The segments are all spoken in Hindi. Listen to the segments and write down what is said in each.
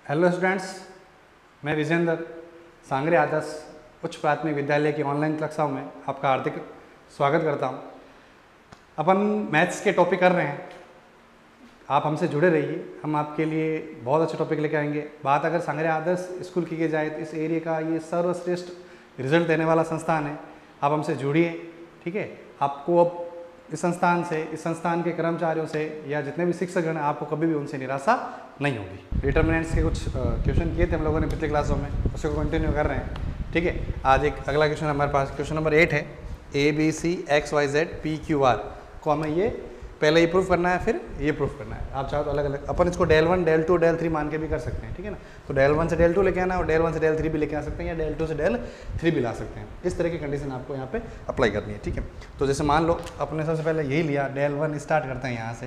हेलो स्टूडेंट्स, मैं विजेंद्र सांगरे आदर्श उच्च प्राथमिक विद्यालय की ऑनलाइन कक्षाओं में आपका हार्दिक स्वागत करता हूं। अपन मैथ्स के टॉपिक कर रहे हैं, आप हमसे जुड़े रहिए, हम आपके लिए बहुत अच्छे टॉपिक लेके आएंगे। बात अगर सांगरे आदर्श स्कूल की जाए तो इस एरिया का ये सर्वश्रेष्ठ रिजल्ट देने वाला संस्थान है। आप हमसे जुड़िए, ठीक है। आपको अब इस संस्थान के कर्मचारियों से या जितने भी शिक्षकगण हैं, आपको कभी भी उनसे निराशा नहीं होगी। डिटर्मिनेंट्स के कुछ क्वेश्चन किए थे हम लोगों ने पिछले क्लासों में, उसको कंटिन्यू कर रहे हैं, ठीक है। आज एक अगला क्वेश्चन हमारे पास, क्वेश्चन नंबर 8 है। ABC XYZ PQR को हमें ये पहले ये प्रूफ करना है, फिर ये प्रूफ करना है। आप चाहो तो अलग अलग अपन इसको del 1 del 2 del 3 मान के भी कर सकते हैं, ठीक है ना। तो del 1 से del 2 लेके आना और del 1 से del 3 भी लेके आ सकते हैं, या del 2 से del 3 भी ला सकते हैं। इस तरह की कंडीशन आपको यहाँ पे अप्लाई करनी है, ठीक है। तो जैसे मान लो अपने सबसे पहले यही लिया, del 1 स्टार्ट करते हैं यहाँ से।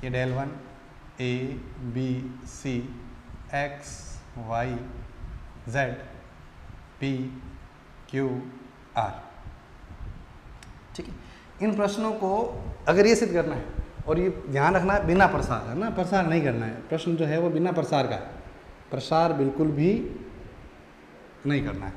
ये del 1 A B C X Y Z P Q R, ठीक है। इन प्रश्नों को अगर ये सिद्ध करना है, और ये ध्यान रखना है बिना प्रसार, है ना, प्रसार नहीं करना है। प्रश्न जो है वो बिना प्रसार का है, प्रसार बिल्कुल भी नहीं करना है,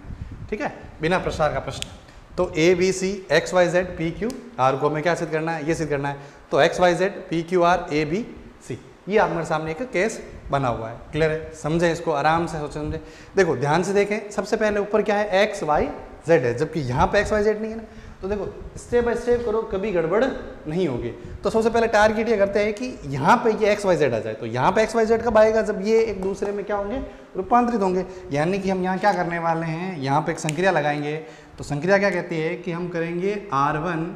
ठीक है। बिना प्रसार का प्रश्न। तो ABC XYZ PQ R को हमें क्या सिद्ध करना है, ये सिद्ध करना है। तो XYZ PQR ABC, ये आप मेरे सामने एक केस बना हुआ है। क्लियर है, समझें इसको, आराम से सोचें, समझें। देखो ध्यान से देखें, सबसे पहले ऊपर क्या है, XYZ है, जबकि यहाँ पे XYZ नहीं है ना। तो देखो स्टेप बाय स्टेप करो, कभी गड़बड़ नहीं होगी। तो सबसे पहले टारगेट ये करते हैं कि यहाँ पे ये XYZ आ जाए। तो यहाँ पे XYZ कब आएगा, जब ये एक दूसरे में क्या होंगे, रूपांतरित होंगे। यानी कि हम यहाँ क्या करने वाले हैं, यहाँ पे एक संक्रिया लगाएंगे। तो संक्रिया क्या कहती है कि हम करेंगे R1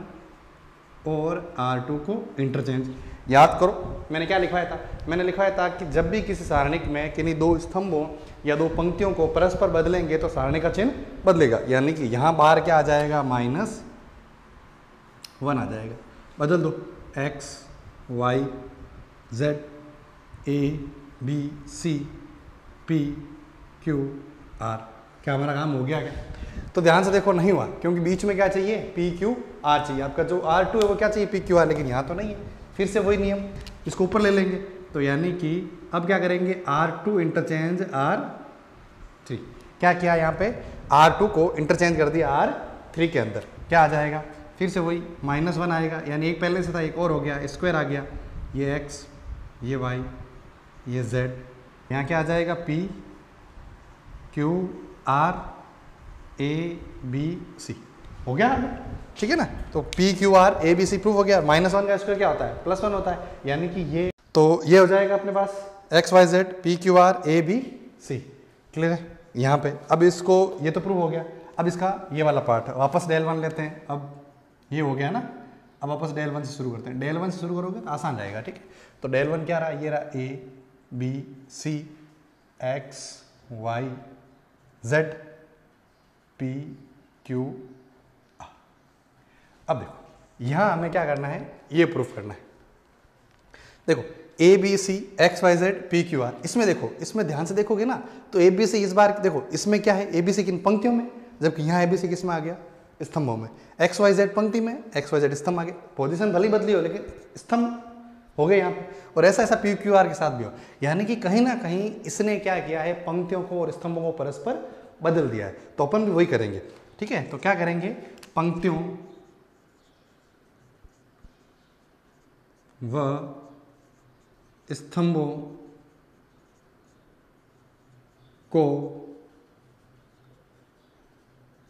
और R2 को इंटरचेंज। याद करो मैंने क्या लिखवाया था, मैंने लिखवाया था कि जब भी किसी सारणिक में किन्हीं दो स्तंभों या दो पंक्तियों को परस्पर बदलेंगे तो सारणी का चिन्ह बदलेगा। यानी कि यहाँ बाहर क्या आ जाएगा, -1 आ जाएगा। बदल दो, X Y Z A B C P Q R। क्या हमारा काम हो गया क्या? तो ध्यान से देखो, नहीं हुआ, क्योंकि बीच में क्या चाहिए, PQR चाहिए। आपका जो R2 है वो क्या चाहिए, PQR, लेकिन यहाँ तो नहीं है। फिर से वही नियम, इसको ऊपर ले लेंगे। तो यानी कि अब क्या करेंगे, R2 इंटरचेंज R3। क्या किया यहाँ पे, R2 को इंटरचेंज कर दिया R3 के अंदर। क्या आ जाएगा, फिर से वही -1 आएगा। यानी एक पहले से था, एक और हो गया, स्क्वायर आ गया। ये X, ये Y, ये Z, यहाँ क्या आ जाएगा, P Q R A B C। हो गया, ठीक है ना। तो PQR ABC प्रूफ हो गया। -1 का स्क्वायर क्या होता है, +1 होता है। यानी कि ये, तो ये हो जाएगा अपने पास XYZ PQR ABC। क्लियर है यहाँ पे। अब इसको, ये तो प्रूफ हो गया। अब इसका ये वाला पार्ट है, वापस del 1 लेते हैं। अब ये हो गया ना, अब वापस del 1 से शुरू करते हैं। del 1 से शुरू करोगे तो आसान रहेगा, ठीक है। तो del 1 क्या रहा, ये रहा A B C X Y Z P Q R। अब देखो यहाँ हमें क्या करना है, ये प्रूफ करना है। देखो ABC XYZ PQR, इसमें देखो, इसमें ध्यान से देखोगे ना, तो ABC इस बार देखो, इसमें क्या है, ABC किन पंक्तियों में, जबकि यहाँ ABC किस में आ गया, स्तंभों में। XYZ पंक्ति में, XYZ स्तंभ आ गया। पोजीशन भली बदली हो, लेकिन स्तंभ हो गए यहाँ पे। और ऐसा ऐसा PQR के साथ भी हो। यानी कि कहीं ना कहीं इसने क्या किया है, पंक्तियों को और स्तंभों को परस्पर बदल दिया है। तो अपन भी वही करेंगे, ठीक है। तो क्या करेंगे, पंक्तियों व स्तंभों को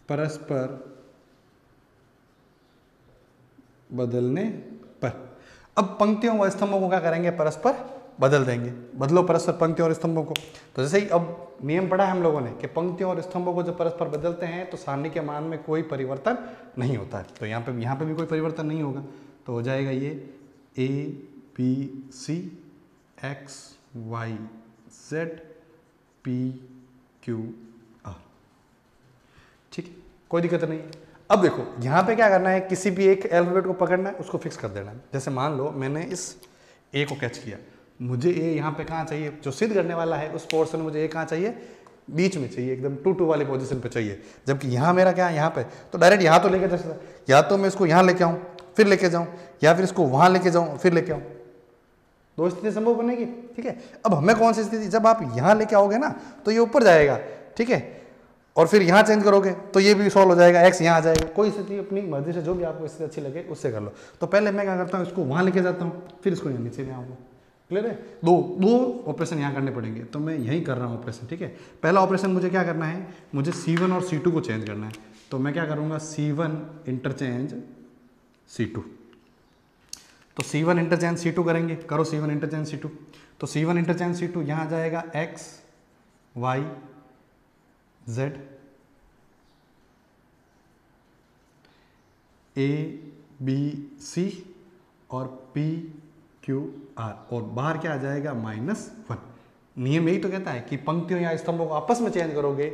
परस्पर बदलने पर, अब पंक्तियों व स्तंभों को क्या करेंगे, परस्पर बदल देंगे। बदलो परस्पर पंक्तियों और स्तंभों को। तो जैसे ही अब नियम पढ़ा है हम लोगों ने कि पंक्तियों और स्तंभों को जब परस्पर बदलते हैं तो सारणी के मान में कोई परिवर्तन नहीं होता है। तो यहाँ पे भी कोई परिवर्तन नहीं होगा। तो हो जाएगा ये ABC X Y Z P Q R, ठीक है, कोई दिक्कत नहीं है। अब देखो यहाँ पे क्या करना है, किसी भी एक अल्फाबेट को पकड़ना है, उसको फिक्स कर देना है। जैसे मान लो मैंने इस A को कैच किया, मुझे A यहाँ पे कहाँ चाहिए, जो सिद्ध करने वाला है उस पोर्शन में मुझे A कहाँ चाहिए, बीच में चाहिए, एकदम 2-2 वाली पोजीशन पे चाहिए। जबकि यहाँ मेरा क्या है, यहाँ पे, तो डायरेक्ट यहाँ तो लेके जा सकता, या तो मैं इसको यहाँ लेके आऊँ फिर लेके जाऊँ, या फिर इसको वहाँ लेके जाऊँ फिर लेके आऊँ। दो स्थिति संभव बनेगी, ठीक है। अब हमें कौन सी स्थिति, जब आप यहाँ लेके आओगे ना तो ये ऊपर जाएगा, ठीक है, और फिर यहाँ चेंज करोगे तो ये भी सॉल्व हो जाएगा, x यहाँ आ जाएगा। कोई स्थिति अपनी मर्जी से जो भी आपको स्थिति अच्छी लगे उससे कर लो। तो पहले मैं क्या करता हूँ, इसको वहाँ लेके जाता हूँ, फिर इसको यहाँ नीचे ले आऊँगा। क्लियर है? दो ऑपरेशन यहाँ करने पड़ेंगे, तो मैं यहीं कर रहा हूँ ऑपरेशन, ठीक है। पहला ऑपरेशन मुझे क्या करना है, मुझे C1 और C2 को चेंज करना है। तो मैं क्या करूँगा, C1 इंटरचेंज C2। तो C1 इंटरचेंज C2 करेंगे, करो C1 इंटरचेंज C2। तो C1 इंटरचेंज C2 यहाँ जाएगा x y z a b c और p q r, और बाहर क्या आ जाएगा -1। नियम यही तो कहता है कि पंक्तियों या स्तंभों को आपस में चेंज करोगे,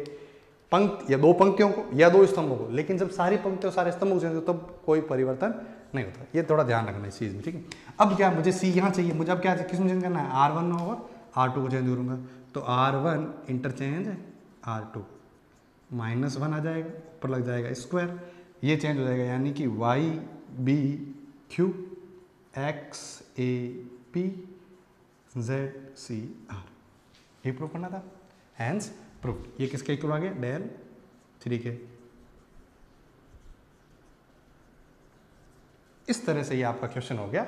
पंक्ति या दो पंक्तियों को या दो स्तंभों को, लेकिन जब सारी पंक्तियों सारे स्तंभों को चेंज करो तब कोई परिवर्तन नहीं होता। ये थोड़ा ध्यान रखना इस चीज़ में, ठीक है। अब क्या, मुझे C यहाँ चाहिए, मुझे अब क्या किस में चेंज करना है, R1 और R2 को चेंज करूँगा। तो R1 इंटरचेंज R2 -1 आ जाएगा, ऊपर लग जाएगा स्क्वायर, ये चेंज हो जाएगा, यानी कि y b q x a p z c r, ये प्रूव करना था। Hence proved. ये किसके इक्वल आ गया, डेल 3 के। इस तरह से ये आपका क्वेश्चन हो गया।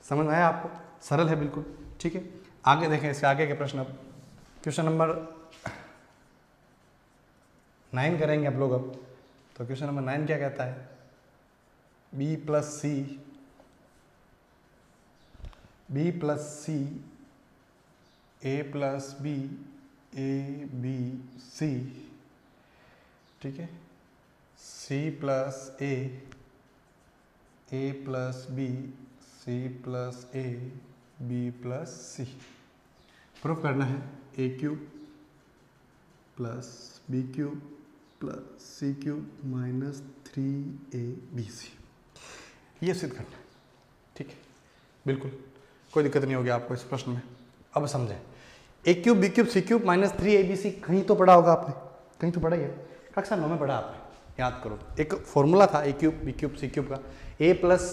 समझ में आया आपको? सरल है बिल्कुल, ठीक है। आगे देखें, इसके आगे के प्रश्न। अब क्वेश्चन नंबर 9 करेंगे आप लोग। अब तो क्वेश्चन नंबर 9 क्या कहता है, b plus C a plus b a b c, ठीक है, c plus a plus b c plus a b plus c। Proof करना है a cube plus b cube plus C cube minus 3abc, ये सिद्ध करना है, ठीक है। बिल्कुल कोई दिक्कत नहीं होगी आपको इस प्रश्न में। अब समझें, a cube b cube C cube minus 3abc कहीं तो पढ़ा होगा आपने, कहीं तो पढ़ा ही है, कक्षा 9 में पढ़ा आपने, याद करो। एक फॉर्मूला था a cube b cube C cube का, a प्लस,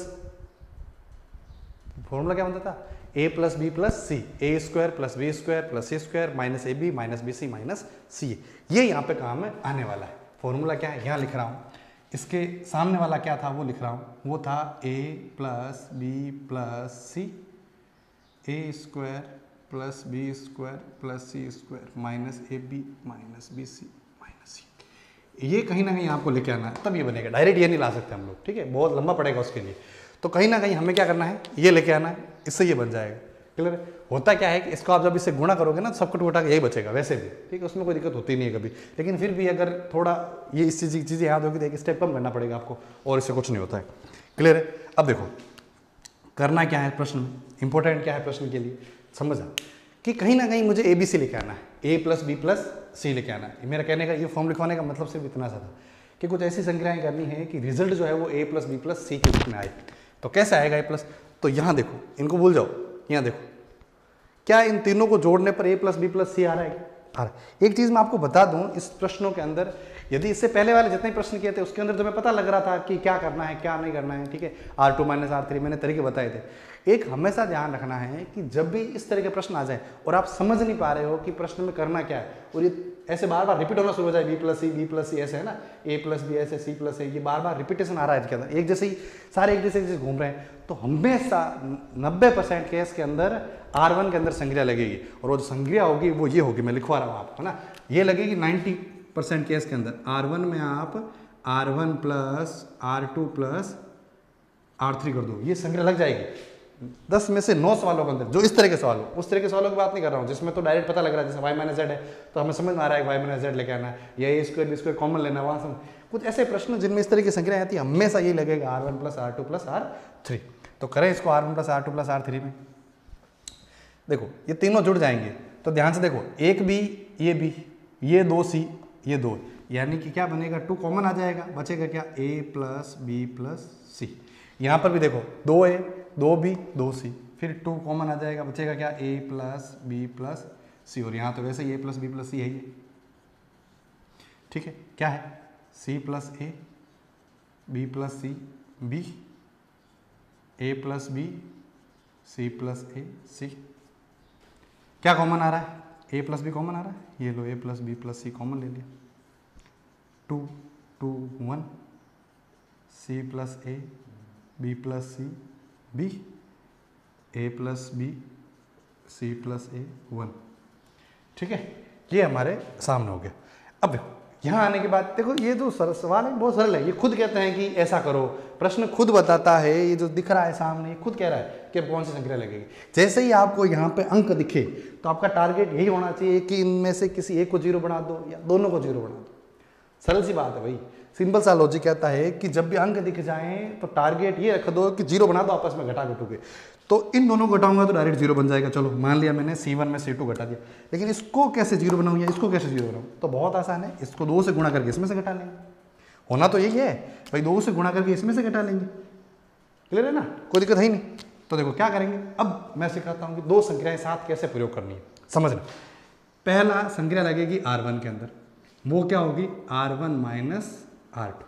फॉर्मूला क्या बनता था, a plus B plus C, A square plus B square plus C square minus A B minus B C minus C. ये यहाँ पे काम में आने वाला है। फॉर्मूला क्या है, यहाँ लिख रहा हूँ, इसके सामने वाला क्या था वो लिख रहा हूँ, वो था a plus B plus C, A square plus B square plus C square minus A B minus B C minus C. ये कहीं ना कहीं आपको लेके आना है, तब ये बनेगा। डायरेक्ट ये नहीं ला सकते हम लोग, ठीक है, बहुत लंबा पड़ेगा उसके लिए। तो कहीं ना कहीं हमें क्या करना है, ये लेके आना है, इससे ये बन जाएगा। क्लियर है? होता क्या है कि इसको आप जब इससे गुणा करोगे ना, सब कुछ उठा के यही बचेगा वैसे भी, ठीक है, उसमें कोई दिक्कत होती नहीं है कभी। लेकिन फिर भी अगर थोड़ा ये इस चीज़ें याद होगी तो एक स्टेप कम करना पड़ेगा आपको, और इससे कुछ नहीं होता है। क्लियर है? अब देखो करना क्या है प्रश्न में, इंपॉर्टेंट क्या है प्रश्न के लिए, समझा कि कहीं ना कहीं मुझे ए बी सी लेके आना है, ए प्लस बी प्लस सी लेके आना है। मेरा कहने का ये फॉर्म लिखवाने का मतलब सिर्फ इतना सा था कि कुछ ऐसी संख्याएं करनी है कि रिजल्ट जो है वो ए प्लस बी प्लस सी के रूप में आए। तो कैसे आएगा ए प्लस, तो यहाँ देखो, इनको भूल जाओ, यहाँ देखो, क्या इन तीनों को जोड़ने पर ए प्लस बी प्लस सी आ रहा है? आ रहा है। एक चीज़ मैं आपको बता दूं, इस प्रश्नों के अंदर यदि इससे पहले वाले जितने प्रश्न किए थे उसके अंदर तुम्हें पता लग रहा था कि क्या करना है क्या नहीं करना है, ठीक है, R2 माइनस R3 मैंने तरीके बताए थे। एक हमेशा ध्यान रखना है कि जब भी इस तरह के प्रश्न आ जाए और आप समझ नहीं पा रहे हो कि प्रश्न में करना क्या है, और ये ऐसे बार बार रिपीट होना शुरू हो जाए, बी प्लस सी ऐसे है ना, ए प्लस बी ऐसे, सी प्लस ए, ये बार बार रिपीटेशन आ रहा है इसके अंदर, एक जैसे ही सारे एक जैसे घूम रहे हैं, तो हमेशा 90% केस के अंदर R1 के अंदर संज्ञा लगेगी, और वो जो संज्ञा होगी वो ये होगी, मैं लिखवा रहा हूँ आपको ना, ये लगेगी 90% केस के अंदर। R1 में आप R1 plus R2 plus R3 कर दो, ये संज्ञा लग जाएगी। 10 में से 9 सवालों के अंदर जो इस तरह के सवाल हो, उस तरह के सवालों की बात नहीं कर रहा हूँ जिसमें तो डायरेक्ट पता लग रहा है, जैसे y माइनस जेड है तो हमें समझ में आ रहा है y माइनस जेड लेके आना है, या ए स्क्वायर बी स्क्वायर कॉमन लेना है, वहाँ से कुछ ऐसे प्रश्न जिनमें इस तरह की संख्या आती है, हमेशा ये लगेगा R1 plus R2 plus R3। तो करें इसको R1 plus R2 plus R3 में, देखो ये तीनों जुड़ जाएंगे, तो ध्यान से देखो, एक बी ये बी, ये 2c ये 2, यानी कि क्या बनेगा, 2 कॉमन आ जाएगा, बचेगा क्या, a plus B plus C. यहाँ पर भी देखो 2a 2b 2c, फिर 2 कॉमन आ जाएगा, बचेगा क्या, a plus B plus C, और यहाँ तो वैसे ही a plus B plus C है ये, ठीक है, क्या है, c plus A B plus C B, a plus B C plus A C. क्या कॉमन आ रहा है? ए प्लस बी कॉमन आ रहा है, ये लो A plus B plus C common ले लिया, 2 2 1 C plus A B plus C B, A plus B C plus ए 1। ठीक है, ये हमारे सामने हो गया। अब देखो यहाँ आने के बाद देखो ये जो सवाल है बहुत सरल है, ये खुद कहते हैं कि ऐसा करो, प्रश्न खुद बताता है, ये जो दिख रहा है सामने ये खुद कह रहा है कि कौन सी संख्या लगेगी। जैसे ही आपको यहाँ पे अंक दिखे तो आपका टारगेट यही होना चाहिए कि इनमें से किसी एक को 0 बना दो या दोनों को 0 बना दो। सरल सी बात है भाई, सिंपल सा लॉजिक कहता है कि जब भी अंक दिख जाएं तो टारगेट ये रख दो कि 0 बना दो, आपस में घटा घटोगे तो इन दोनों को घटाऊंगा तो डायरेक्ट 0 बन जाएगा। चलो मान लिया मैंने C1 में C2 घटा दिया, लेकिन इसको कैसे 0 बनाऊं या इसको कैसे 0 बनाऊं? तो बहुत आसान है, इसको 2 से गुणा करके इसमें से घटा लेंगे। होना तो यही है भाई, 2 से गुणा करके इसमें से घटा लेंगे। क्लियर है ना, कोई दिक्कत है ही नहीं। तो देखो क्या करेंगे, अब मैं सिखाता हूँ कि 2 संख्याएं साथ कैसे प्रयोग करनी है। समझना, पहला संख्या लगेगी R1 के अंदर, वो क्या होगी R1 माइनस R2।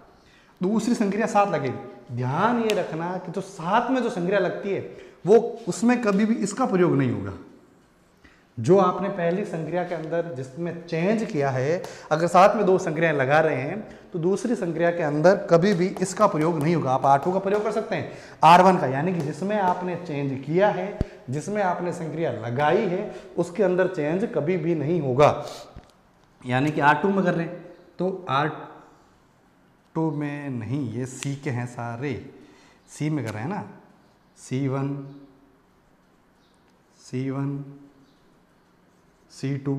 दूसरी संख्या साथ लगेगी। ध्यान ये रखना कि जो साथ में जो संख्या लगती है वो उसमें कभी भी इसका प्रयोग नहीं होगा। जो आपने पहली संख्या के अंदर जिसमें चेंज किया है, अगर साथ में 2 संख्याएं लगा रहे हैं तो दूसरी संख्या के अंदर कभी भी इसका प्रयोग नहीं होगा। आप R2 का प्रयोग कर सकते हैं, R1 का, यानी कि जिसमें आपने चेंज किया है, जिसमें आपने संख्या लगाई है उसके अंदर चेंज कभी भी नहीं होगा। यानी कि R2 में कर रहे हैं तो R2 में नहीं, ये C के हैं सारे, C में कर रहे हैं ना, C1 C1 C2,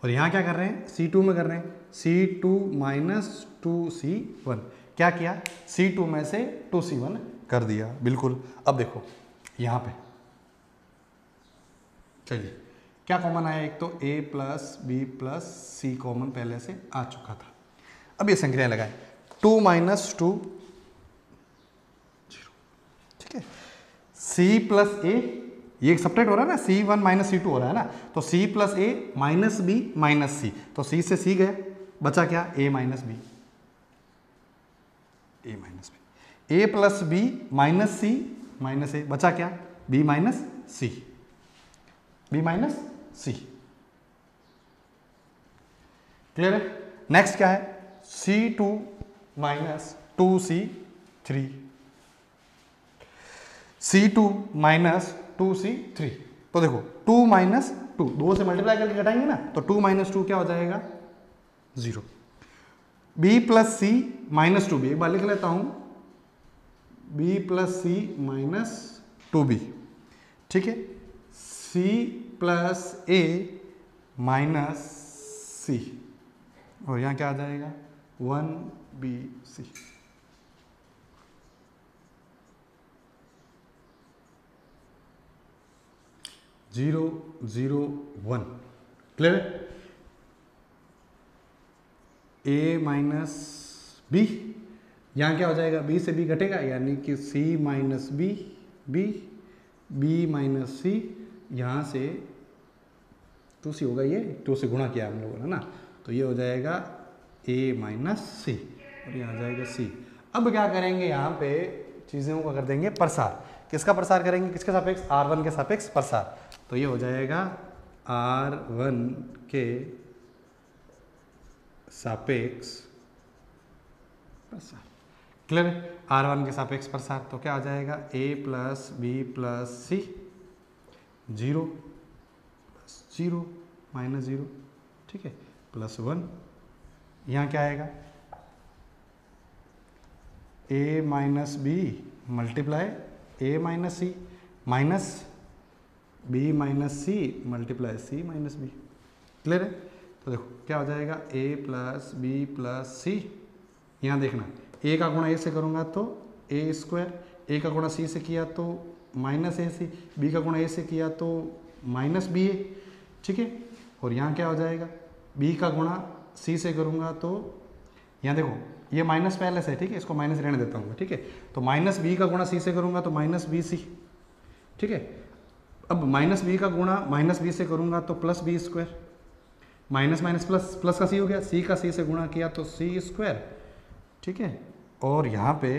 और यहाँ क्या कर रहे हैं C2 में कर रहे हैं C2 माइनस 2C1। क्या किया, C2 में से 2C1 कर दिया, बिल्कुल। अब देखो यहाँ पे चलिए क्या कॉमन आया, एक तो A plus B plus C common पहले से आ चुका था। अब ये संख्याएं लगाए, 2 माइनस 2 0, ठीक है। C प्लस ए, ये सब्ट्रैक्ट हो रहा है ना, C1 माइनस C2 हो रहा है ना, तो C plus A minus B minus C, तो C से C गया, बचा क्या A minus B, A minus B, A plus B minus C minus A, बचा क्या B minus C, B minus C. Clear है। नेक्स्ट क्या है, C2 minus 2C3, C2 minus 2C3। तो देखो 2 माइनस 2, 2 से मल्टीप्लाई करके घटाएंगे ना, तो 2 माइनस 2 क्या हो जाएगा 0। B प्लस सी माइनस 2B, एक बार लिख लेता हूं, B प्लस सी माइनस 2B, ठीक है। C plus A minus C, और यहाँ क्या आ जाएगा 1BC। Zero 0 1, clear. A minus B, यहाँ क्या हो जाएगा B से B घटेगा, यानी कि C minus B B, B minus C, यहाँ से 2C होगा, ये 2 से गुणा किया हम लोगों ने ना, तो ये हो जाएगा A माइनस सी, और ये आ जाएगा C। अब क्या करेंगे, यहाँ पे चीज़ों को कर देंगे प्रसार। किसका प्रसार करेंगे, किसके सापेक्ष, R1 के सापेक्ष प्रसार। तो ये हो जाएगा R1 के सापेक्ष प्रसार। क्लियर है, R1 के सापेक्ष प्रसार। तो क्या आ जाएगा A plus B plus C, 0 plus 0 minus 0, ठीक है, प्लस 1। यहाँ क्या आएगा A minus B multiply A minus C minus B minus C multiply C minus B. Clear है। तो देखो क्या हो जाएगा A plus B plus C, यहाँ देखना A का गुणा A से करूँगा तो A स्क्वायर, A का गुणा C से किया तो माइनस AC, B का गुणा A से किया तो माइनस BA, ठीक है। और यहाँ क्या हो जाएगा B का गुणा C से करूँगा तो यहाँ देखो ये माइनस पहले से, ठीक है, इसको माइनस रहने देता हूँ, ठीक है। तो माइनस B का गुणा C से करूँगा तो माइनस BC, ठीक है। अब माइनस B का गुणा माइनस B से करूँगा तो plus B square, minus minus plus, plus का C हो गया, C का C से गुणा किया तो C स्क्वायर, ठीक है। और यहाँ पे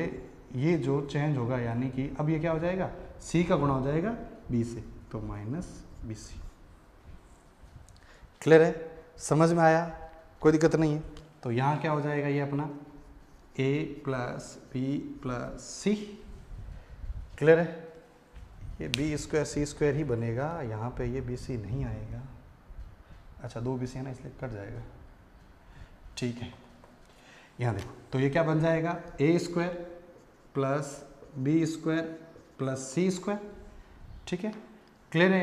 ये जो चेंज होगा यानी कि अब ये क्या हो जाएगा सी का गुणा हो जाएगा बी से, तो माइनस बी सी। क्लियर है, समझ में आया, कोई दिक्कत नहीं है। तो यहाँ क्या हो जाएगा ये अपना a plus B plus C. Clear है, ये बी स्क्वायर सी स्क्वायर ही बनेगा, यहाँ पे ये बी सी नहीं आएगा। अच्छा, दो बी सी है ना, इसलिए कट जाएगा। ठीक है, यहाँ देखो, तो ये क्या बन जाएगा, A square plus B square plus C square. ठीक है, क्लियर है,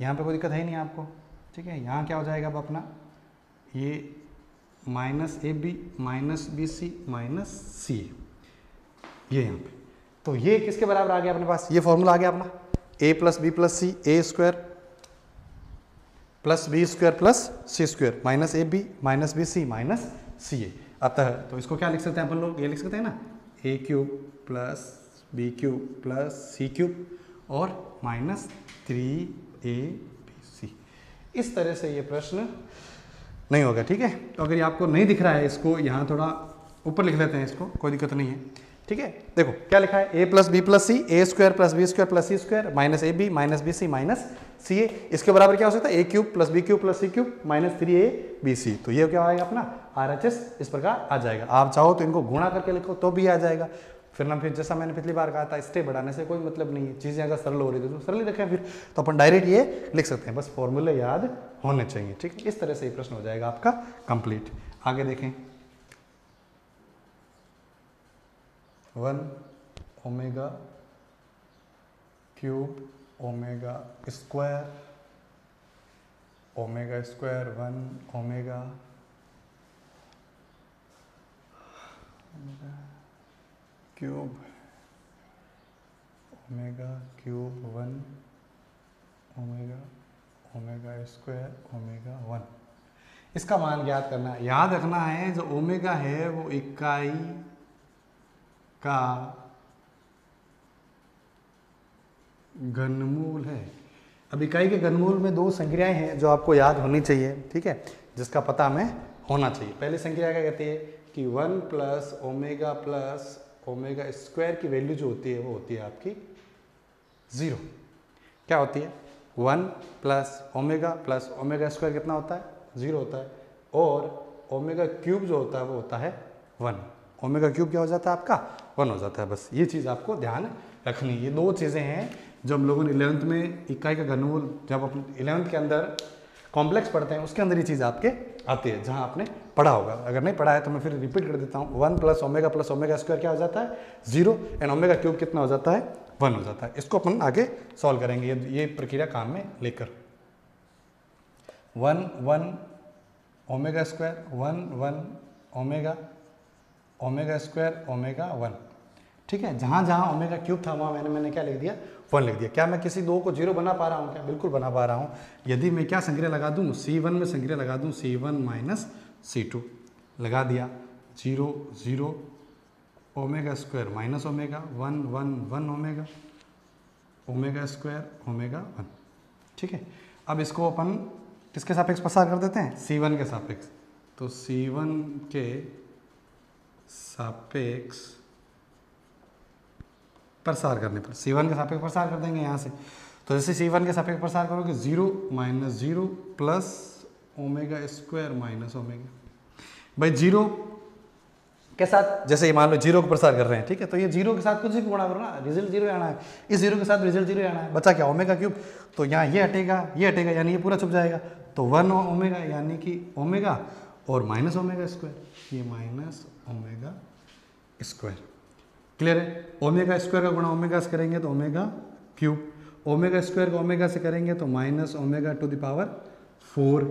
यहाँ पे कोई दिक्कत है ही नहीं आपको। ठीक है, यहाँ क्या हो जाएगा अब अपना, ये minus A B minus B C minus C, ये यहाँ पे। तो ये किसके बराबर आ गया अपने पास, ये फॉर्मूला आ गया अपना, A plus B plus C, A square plus B square plus C square minus A B minus B C minus C A. अतः तो इसको क्या लिख सकते हैं अपन लोग, ये लिख सकते हैं ना, A cube plus B cube plus C cube और माइनस 3ab। इस तरह से ये प्रश्न नहीं होगा। ठीक है, तो अगर ये आपको नहीं दिख रहा है, इसको यहाँ थोड़ा ऊपर लिख लेते हैं, इसको कोई दिक्कत नहीं है। ठीक है, देखो क्या लिखा है, A plus B plus C, A square plus B square plus C square minus A B minus B C minus C A. इसके बराबर क्या हो सकता है, A cube plus B cube plus C cube minus 3ab। तो ये क्या आएगा अपना RHS, इस प्रकार आ जाएगा। आप चाहो तो इनको गुणा करके लिखो तो भी आ जाएगा। फिर जैसा मैंने पिछली बार कहा था, स्टेप बढ़ाने से कोई मतलब नहीं है, चीज़ें अगर सरल हो रही थी तो सरल ही रखें, फिर तो अपन डायरेक्ट ये लिख सकते हैं, बस फॉर्मूले याद होने चाहिए। ठीक है, इस तरह से ये प्रश्न हो जाएगा आपका कंप्लीट। आगे देखें, 1 omega cube omega square 1 omega cube omega cube 1 omega square omega 1। इसका मान ज्ञात करना है। याद रखना है, जो ओमेगा है वो इकाई का घनमूल है। अब इकाई के घनमूल में दो संख्याएं हैं जो आपको याद होनी चाहिए। ठीक है, जिसका पता हमें होना चाहिए। पहली संख्या क्या कहती है कि 1 प्लस ओमेगा स्क्वायर की वैल्यू जो होती है वो होती है आपकी 0। क्या होती है, 1 प्लस ओमेगा स्क्वायर कितना होता है, 0 होता है। और ओमेगा क्यूब जो होता है वो होता है 1। ओमेगा क्यूब क्या हो जाता है आपका, 1 हो जाता है। बस ये चीज़ आपको ध्यान रखनी है। ये दो चीज़ें हैं जो हम लोगों ने 11th में इकाई का घनमूल, जब अपन 11th के अंदर कॉम्प्लेक्स पढ़ते हैं उसके अंदर ये चीज़ आपके आती है, जहाँ आपने पढ़ा होगा। अगर नहीं पढ़ा है तो मैं फिर रिपीट कर देता हूँ। 1 प्लस ओमेगा स्क्वायर क्या हो जाता है, 0, एंड ओमेगा क्यूब कितना हो जाता है, 1 हो जाता है। इसको अपन आगे सॉल्व करेंगे, ये प्रक्रिया काम में लेकर। 1 omega square 1 omega square omega 1। ठीक है, जहाँ जहाँ ओमेगा क्यूब था वहाँ मैंने क्या लिख दिया, 1 लिख दिया। क्या मैं किसी दो को 0 बना पा रहा हूँ क्या, बिल्कुल बना पा रहा हूँ। यदि मैं क्या संक्रिया लगा दूँ, C1 में संक्रिया लगा दूँ, C1 माइनस C2 लगा दिया, 0 0 omega square minus omega 1 omega square omega 1। ठीक है, अब इसको अपन किसके सापेक्ष प्रसार कर देते हैं, C1 के सापेक्ष। तो C1 के सापेक्ष प्रसार करने पर C1 के सापेक्ष प्रसार कर देंगे यहाँ से। तो जैसे C1 के सापेक्ष प्रसार करोगे 0 minus 0 plus omega square minus omega. भाई 0 के साथ, जैसे मान लो 0 को प्रसार कर रहे हैं, ठीक है, तो ये 0 के साथ कुछ भी गुणा करो ना, रिजल्ट 0 आना है। इस 0 के साथ रिजल्ट 0 आना है। बचा क्या, ओमेगा क्यूब। तो यहाँ ये हटेगा यानी ये पूरा छुप जाएगा। तो 1 ओमेगा यानी कि ओमेगा और माइनस ओमेगा स्क्वायर, ये माइनस ओमेगा स्क्वायर। क्लियर है, ओमेगा स्क्वायर का गुणा ओमेगा से करेंगे तो ओमेगा क्यूब, ओमेगा स्क्वायर का ओमेगा से करेंगे तो minus omega to the power 4।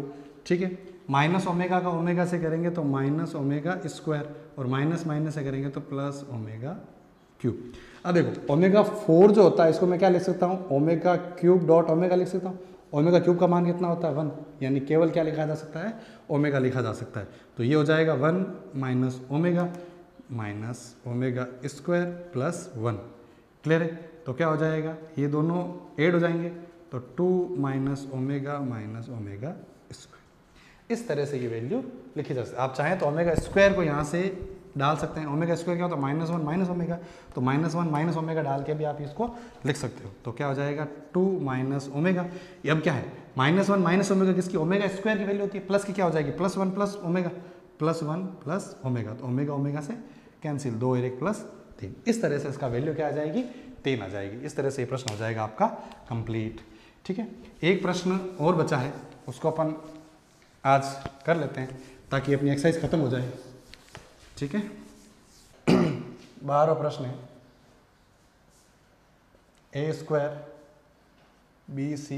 ठीक है, माइनस ओमेगा का ओमेगा से करेंगे तो माइनस ओमेगा स्क्वायर, और माइनस से करेंगे तो प्लस ओमेगा क्यूब। अब देखो ओमेगा 4 जो होता है इसको मैं क्या लिख सकता हूँ, ओमेगा क्यूब डॉट ओमेगा लिख सकता हूँ। ओमेगा क्यूब का मान कितना होता है, 1, यानी केवल क्या लिखा जा सकता है, ओमेगा लिखा जा सकता है। तो ये हो जाएगा 1 minus omega square plus 1। Clear है, तो क्या हो जाएगा, ये दोनों ऐड हो जाएंगे तो 2 माइनस ओमेगा स्क्वायर। इस तरह से ये वैल्यू लिखी जा सकती है। आप चाहें तो ओमेगा स्क्वायर को यहाँ से डाल सकते हैं। ओमेगा स्क्वायर क्या होता है, -1 माइनस ओमेगा, तो -1 माइनस ओमेगा डाल के भी आप इसको लिख सकते हो। तो क्या हो जाएगा 2 माइनस ओमेगा। ये अब क्या है, -1 माइनस ओमेगा किसकी, ओमेगा स्क्वायर की वैल्यू होती है, प्लस की क्या हो जाएगी +1 प्लस ओमेगा, +1 प्लस ओमेगा, तो ओमेगा ओमेगा से कैंसिल, 2 और 1 प्लस 3। इस तरह से इसका वैल्यू क्या आ जाएगी, 3 आ जाएगी। इस तरह से ये प्रश्न हो जाएगा आपका कंप्लीट। ठीक है, एक प्रश्न और बचा है, उसको अपन आज कर लेते हैं ताकि अपनी एक्सरसाइज खत्म हो जाए। ठीक है, 12वां प्रश्न है, a² BC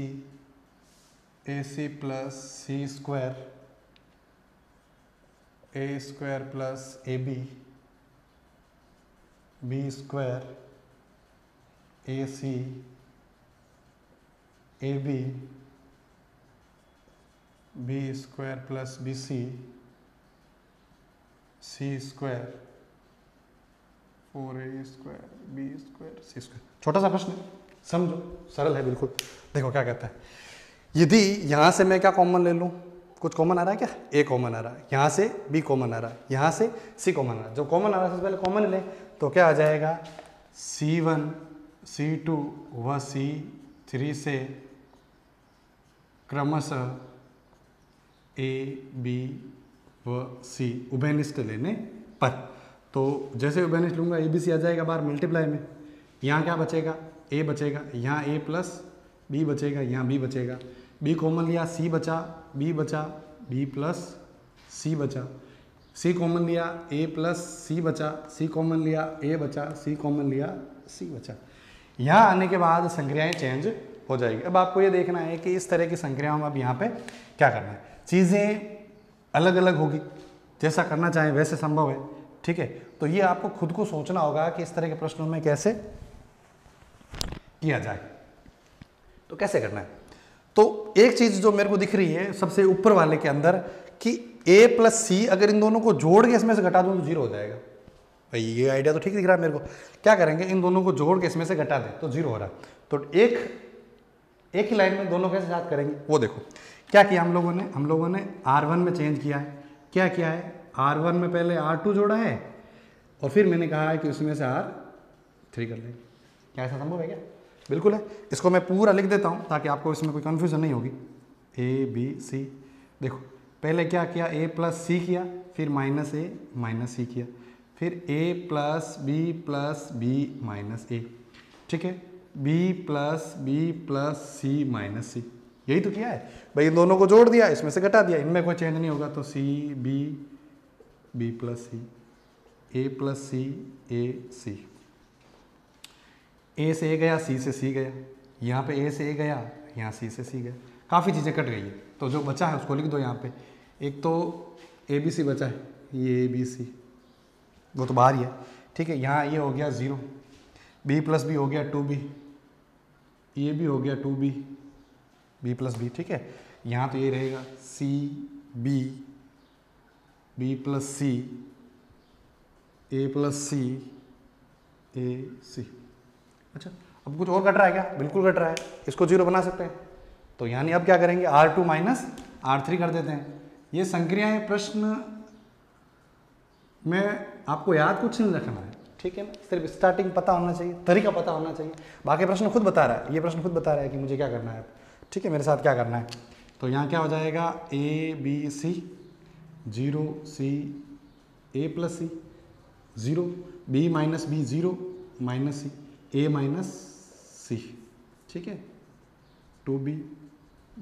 AC plus C² A² plus AB B² AC AB B² plus BC C² 4A² B² C²। छोटा सा प्रश्न है, समझो, सरल है बिल्कुल। देखो क्या कहता है, यदि यहाँ से मैं क्या कॉमन ले लूँ, कुछ कॉमन आ रहा है क्या, A कॉमन आ रहा है, यहाँ से B कॉमन आ रहा है, यहाँ से C कॉमन आ रहा है। जो कॉमन आ रहा है सबसे पहले कॉमन ले, तो क्या आ जाएगा C1 C2 व C3 से क्रमशः A B व C उभयनिष्ठ लेने पर। तो जैसे उभयनिष्ठ लूँगा ABC आ जाएगा बाहर मल्टीप्लाई में, यहाँ क्या बचेगा A बचेगा, यहाँ A प्लस B बचेगा, यहाँ B बचेगा, B कॉमन लिया C बचा, B बचा, B प्लस C बचा, C कॉमन लिया A प्लस C बचा, C कॉमन लिया A बचा, C कॉमन लिया C बचा। यहाँ आने के बाद संक्रियाएं चेंज हो जाएगी। अब आपको ये देखना है कि इस तरह की संक्रियाओं में अब यहाँ पे क्या करना है, चीज़ें अलग अलग होगी, जैसा करना चाहें वैसे संभव है। ठीक है, तो ये आपको खुद को सोचना होगा कि इस तरह के प्रश्नों में कैसे किया जाए, तो कैसे करना है। तो एक चीज जो मेरे को दिख रही है सबसे ऊपर वाले के अंदर कि A प्लस C अगर इन दोनों को जोड़ के इसमें से घटा दूं तो 0 हो जाएगा। भाई ये आइडिया तो ठीक दिख रहा है मेरे को। क्या करेंगे, इन दोनों को जोड़ के इसमें से घटा दें तो 0 हो रहा है। तो एक ही लाइन में दोनों कैसे याद करेंगे, वो देखो क्या किया हम लोगों ने R1 में चेंज किया है। क्या किया है, R1 में पहले R2 जोड़ा है और फिर मैंने कहा है कि उसमें से R3 कर लेंगे। क्या ऐसा संभव है क्या, बिल्कुल है। इसको मैं पूरा लिख देता हूँ ताकि आपको इसमें कोई कन्फ्यूजन नहीं होगी। A B C, देखो पहले क्या किया, A प्लस C किया, फिर -A माइनस C किया, फिर A plus B minus A। ठीक है, B plus C minus C, यही तो किया है भाई। इन दोनों को जोड़ दिया, इसमें से घटा दिया, इनमें कोई चेंज नहीं होगा। तो C B plus C, A plus C A C, A से A गया, C से C गया, यहाँ पे A से A गया, यहाँ C से C गया, काफ़ी चीज़ें कट गई है। तो जो बचा है उसको लिख दो यहाँ पे। एक तो ABC बचा है, ये ABC वो तो बाहर ही है। ठीक है, यहाँ ये हो गया 0, B प्लस B हो गया 2B, ये भी हो गया 2B B प्लस B। ठीक है, यहाँ तो ये रहेगा C B plus C A plus C A C। अच्छा, अब कुछ और घट रहा है क्या, बिल्कुल घट रहा है, इसको 0 बना सकते हैं। तो यानी अब क्या करेंगे, R2 माइनस R3 कर देते हैं। ये संक्रियाएं प्रश्न में आपको याद कुछ नहीं रखना है, ठीक है ना, सिर्फ स्टार्टिंग पता होना चाहिए, तरीका पता होना चाहिए। बाकी प्रश्न खुद बता रहा है, ये प्रश्न खुद बता रहा है कि मुझे क्या करना है, ठीक है, मेरे साथ क्या करना है। तो यहाँ क्या हो जाएगा, A B C 0 C A plus C 0 B minus B 0 minus C A minus C। ठीक है, 2B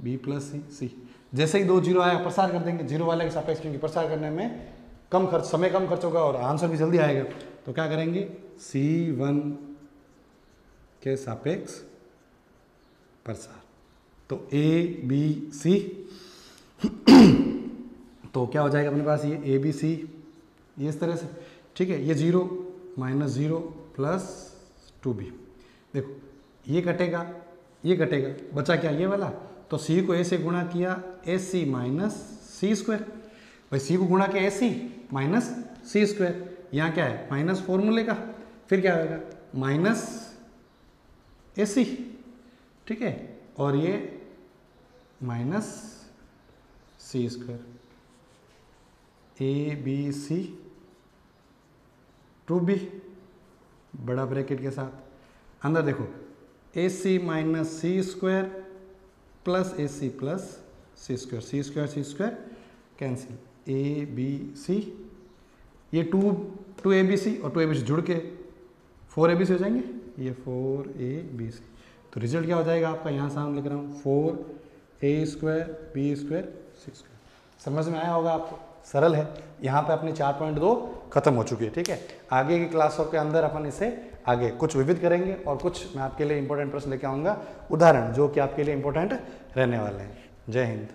B प्लस C। जैसे ही 2 0 आया प्रसार कर देंगे, 0 वाले के सापेक्ष, क्योंकि प्रसार करने में कम खर्च, समय कम खर्च होगा और आंसर भी जल्दी आएगा। तो क्या करेंगे, C1 के सापेक्ष प्रसार, तो A B C तो क्या हो जाएगा अपने पास, ये A B C ये इस तरह से। ठीक है, ये 0 माइनस 0 प्लस 2B। देखो ये कटेगा, ये कटेगा, बचा क्या, ये वाला। तो C को A से गुणा किया, AC माइनस C²। भाई C को गुणा किया AC माइनस C², यहाँ क्या है माइनस फॉर्मूले का, फिर क्या होगा माइनस AC। ठीक है, और ये minus C²। A B C two B बड़ा ब्रैकेट के साथ, अंदर देखो A C minus C square plus A C plus C square, C square C square cancel, A B C, ये टू ए बी सी और टू ए बी सी जुड़ के 4 ए बी सी हो जाएंगे, ये 4 ए बी सी। तो रिजल्ट क्या हो जाएगा आपका, यहाँ सामने लिख रहा हूँ 4 ए square B square C square. समझ में आया होगा आपको, सरल है। यहाँ पे अपनी 4.2 खत्म हो चुकी है, ठीक है। आगे की क्लासों के अंदर अपन इसे आगे कुछ विविध करेंगे और कुछ मैं आपके लिए इंपॉर्टेंट प्रश्न लेके आऊँगा, उदाहरण जो कि आपके लिए इंपॉर्टेंट रहने वाले हैं। जय हिंद।